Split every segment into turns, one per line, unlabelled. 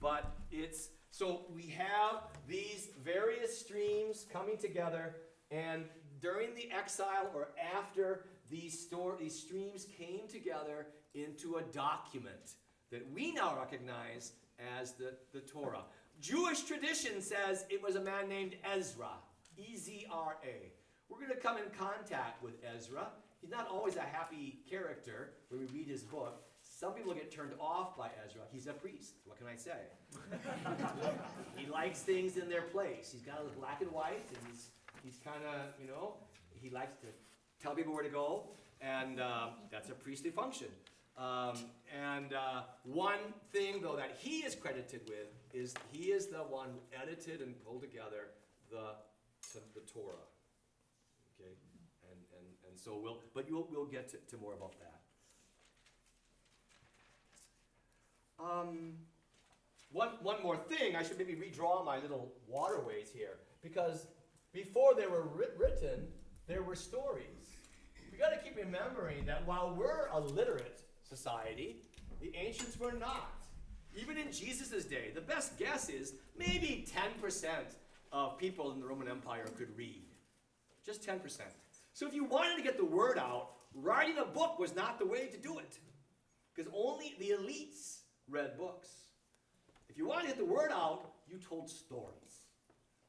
but so we have these various streams coming together, and during the exile or after these streams came together into a document that we now recognize as the Torah. Jewish tradition says it was a man named Ezra, E-Z-R-A. We're going to come in contact with Ezra. He's not always a happy character when we read his book. Some people get turned off by Ezra. He's a priest. What can I say? He likes things in their place. He's got a black and white, and he's kind of, you know, he likes to tell people where to go, and that's a priestly function. One thing, though, that he is credited with is he is the one who edited and pulled together the Torah. Okay, and so we'll get to more about that. One more thing, I should maybe redraw my little waterways here, because before they were written, there were stories. We got to keep remembering that while we're a literate society, the ancients were not. Even in Jesus' day, the best guess is maybe 10% of people in the Roman Empire could read. Just 10%. So if you wanted to get the word out, writing a book was not the way to do it, because only the elites read books. If you wanted to get the word out, you told stories.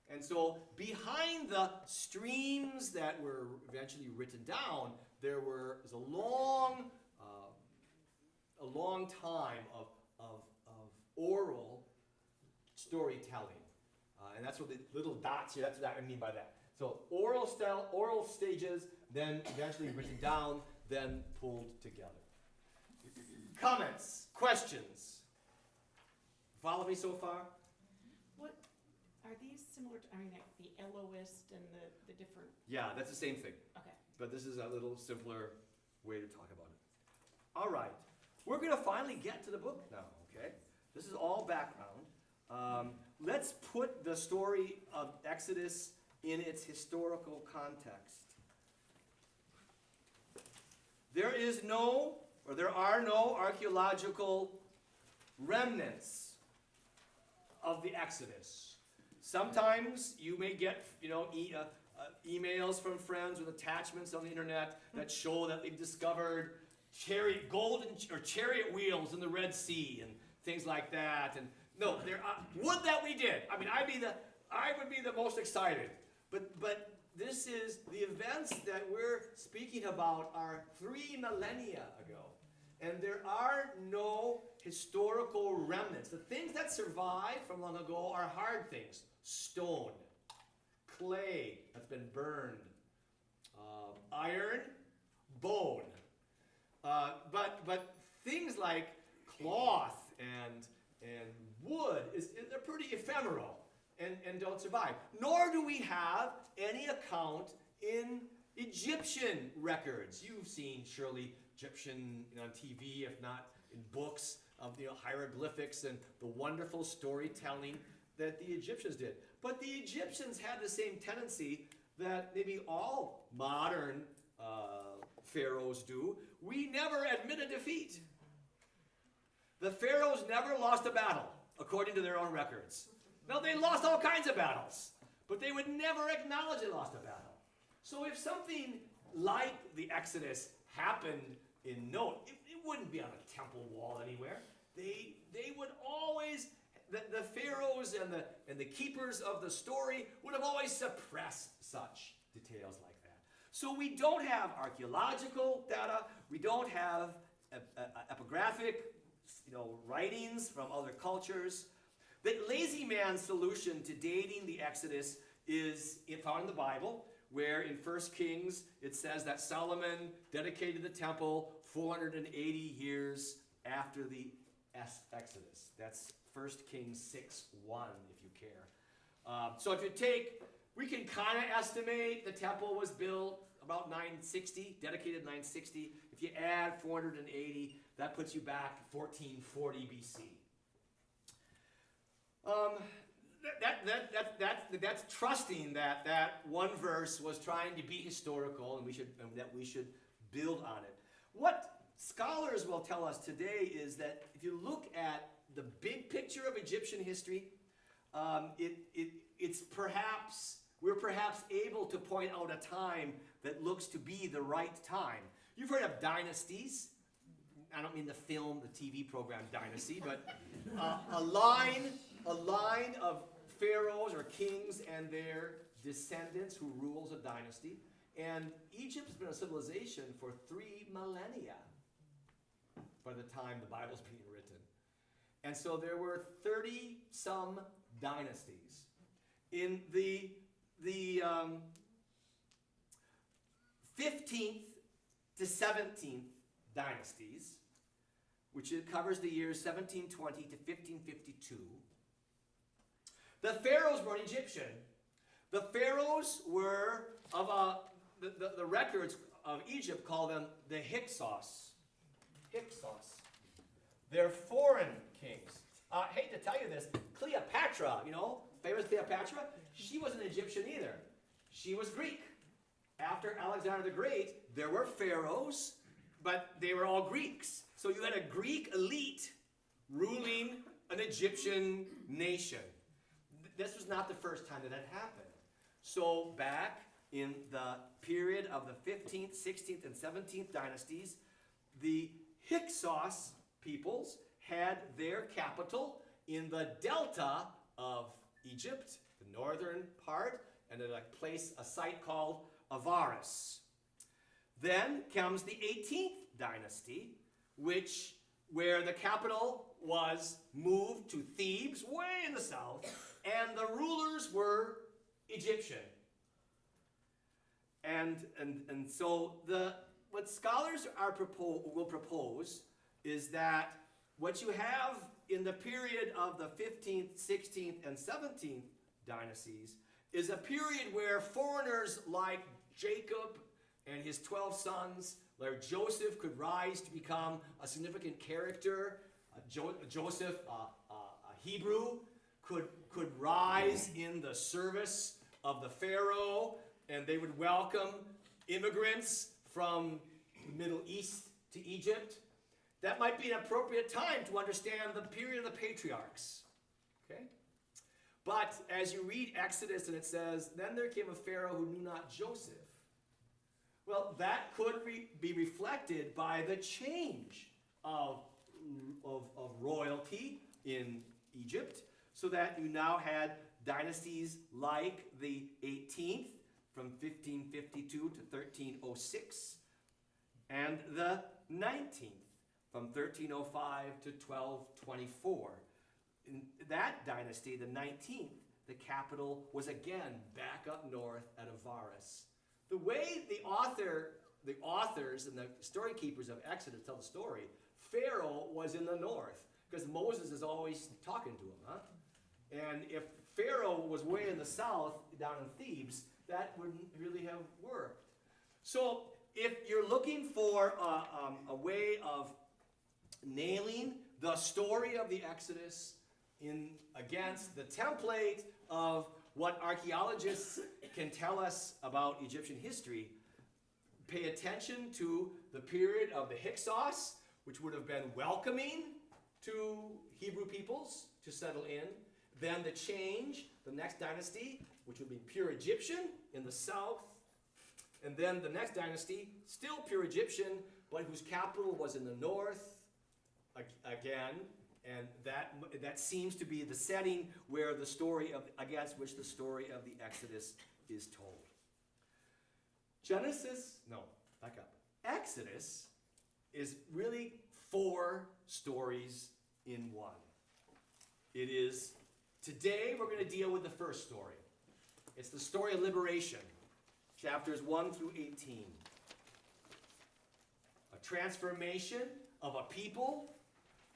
And so behind the streams that were eventually written down, there was a long time of oral storytelling. And that's what the little dots here, that's what I mean by that. So oral stages, then eventually written down, then pulled together. Comments, questions? Follow me so far?
What are these similar to, I mean, like the Elohist and the different?
Yeah, that's the same thing.
Okay.
But this is a little simpler way to talk about it. All right. We're going to finally get to the book now, okay? This is all background. Let's put the story of Exodus in its historical context. There are no archaeological remnants of the Exodus. Sometimes you may get, emails from friends with attachments on the internet that show that they've discovered chariot wheels in the Red Sea and things like that. And no, would that we did. I mean, I would be the most excited. But this is the events that we're speaking about are 3 millennia ago. And there are no historical remnants. The things that survive from long ago are hard things. Stone, clay that's been burned, iron, bone. But things like cloth and wood, they're pretty ephemeral and don't survive. Nor do we have any account in Egyptian records. You've seen surely Egyptian on TV, if not in books, of the hieroglyphics and the wonderful storytelling that the Egyptians did. But the Egyptians had the same tendency that maybe all modern pharaohs do. We never admit a defeat. The pharaohs never lost a battle, according to their own records. Now, they lost all kinds of battles, but they would never acknowledge they lost a battle. So if something like the Exodus happened in note, it wouldn't be on a temple wall anywhere. They would always, the pharaohs and the keepers of the story would have always suppressed such details like that. So we don't have archaeological data. We don't have epigraphic, writings from other cultures. The lazy man solution to dating the Exodus is found in the Bible, where in 1 Kings it says that Solomon dedicated the temple 480 years after the Exodus. That's 1 Kings 6:1, if you care. So if you we can kind of estimate the temple was built about 960, dedicated 960. If you add 480, that puts you back to 1440 BC. That's trusting that one verse was trying to be historical, and that we should build on it. What scholars will tell us today is that if you look at the big picture picture of Egyptian history, we're perhaps able to point out a time that looks to be the right time. You've heard of dynasties. I don't mean the film, the TV program Dynasty, but a line of pharaohs or kings and their descendants who rules a dynasty. And Egypt's been a civilization for 3 millennia by the time the Bible's being written. And so there were 30-some dynasties. In the 15th to 17th dynasties, which it covers the years 1720 to 1552, the pharaohs weren't Egyptian. The pharaohs were of the records of Egypt call them the Hyksos. Hyksos. They're foreign kings. I hate to tell you this, Cleopatra, famous Cleopatra, she wasn't Egyptian either. She was Greek. After Alexander the Great, there were pharaohs, but they were all Greeks. So you had a Greek elite ruling an Egyptian nation. This was not the first time that happened. So back in the period of the 15th, 16th, and 17th dynasties, the Hyksos peoples had their capital in the delta of Egypt, the northern part, and at a site called Avaris. Then comes the 18th dynasty, where the capital was moved to Thebes, way in the south, and the rulers were Egyptian. And so what scholars will propose is that what you have in the period of the 15th, 16th, and 17th dynasties is a period where foreigners like Jacob and his 12 sons, like Joseph, could rise to become a significant character. Joseph, a Hebrew, could rise in the service of the Pharaoh, and they would welcome immigrants from the Middle East to Egypt. That might be an appropriate time to understand the period of the patriarchs. Okay? But as you read Exodus and it says, then there came a Pharaoh who knew not Joseph. Well, that could be reflected by the change of royalty in Egypt, so that you now had dynasties like the 18th from 1552 to 1306, and the 19th from 1305 to 1224. In that dynasty, the 19th, the capital was again back up north at Avaris. The way the authors and the story keepers of Exodus tell the story, Pharaoh was in the north, because Moses is always talking to him, huh? And if Pharaoh was way in the south, down in Thebes, that wouldn't really have worked. So if you're looking for a way of nailing the story of the Exodus against the template of what archaeologists can tell us about Egyptian history, pay attention to the period of the Hyksos, which would have been welcoming to Hebrew peoples to settle in. Then the change, the next dynasty, which would be pure Egyptian in the south. And then the next dynasty, still pure Egyptian, but whose capital was in the north again. And that seems to be the setting where the story against which the story of the Exodus is told. Exodus is really 4 stories in one. It is, today we're going to deal with the first story. It's the story of liberation, chapters 1 through 18. A transformation of a people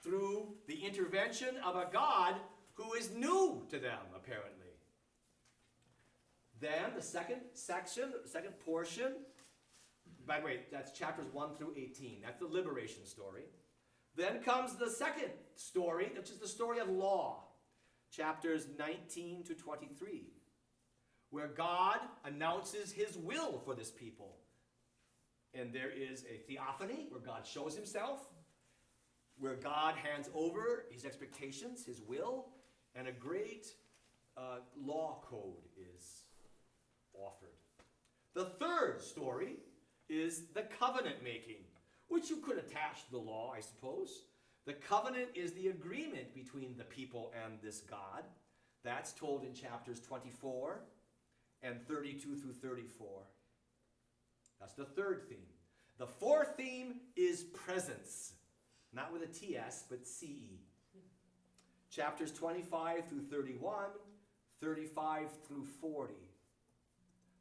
through the intervention of a God who is new to them, apparently. Then the second section, the second portion, by the way, that's chapters 1 through 18. That's the liberation story. Then comes the second story, which is the story of law, chapters 19 to 23, where God announces his will for this people. And there is a theophany where God shows himself. where God hands over his expectations, his will, and a great law code is offered. The third story is the covenant making, which you could attach to the law, I suppose. The covenant is the agreement between the people and this God. That's told in chapters 24 and 32 through 34. That's the third theme. The fourth theme is presence. Not with a TS, but CE. Chapters 25 through 31, 35 through 40.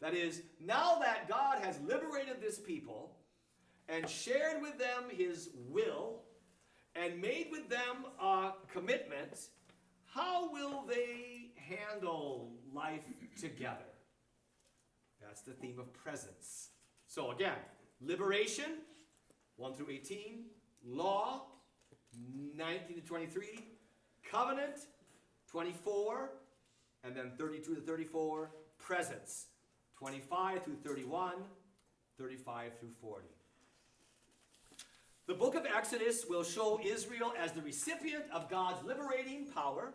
That is, now that God has liberated this people and shared with them his will and made with them a commitment, how will they handle life together? That's the theme of presence. So again, liberation, 1 through 18, law, 19 to 23, covenant, 24, and then 32 to 34, presence, 25 through 31, 35 through 40. The book of Exodus will show Israel as the recipient of God's liberating power,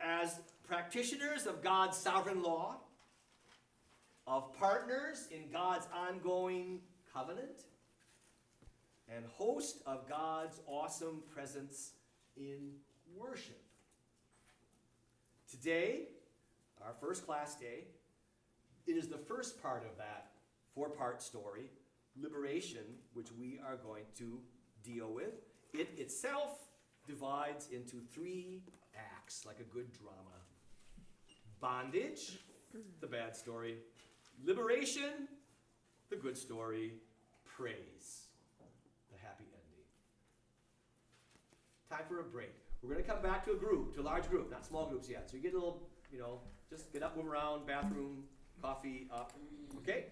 as practitioners of God's sovereign law, of partners in God's ongoing covenant, and host of God's awesome presence in worship. Today, our first class day, it is the first part of that four-part story, liberation, which we are going to deal with. It itself divides into 3 acts, like a good drama. Bondage, the bad story. Liberation, the good story. Praise, the happy ending. Time for a break. We're going to come back to a large group, not small groups yet. So you get a little, just get up, move around, bathroom, coffee, up. Okay?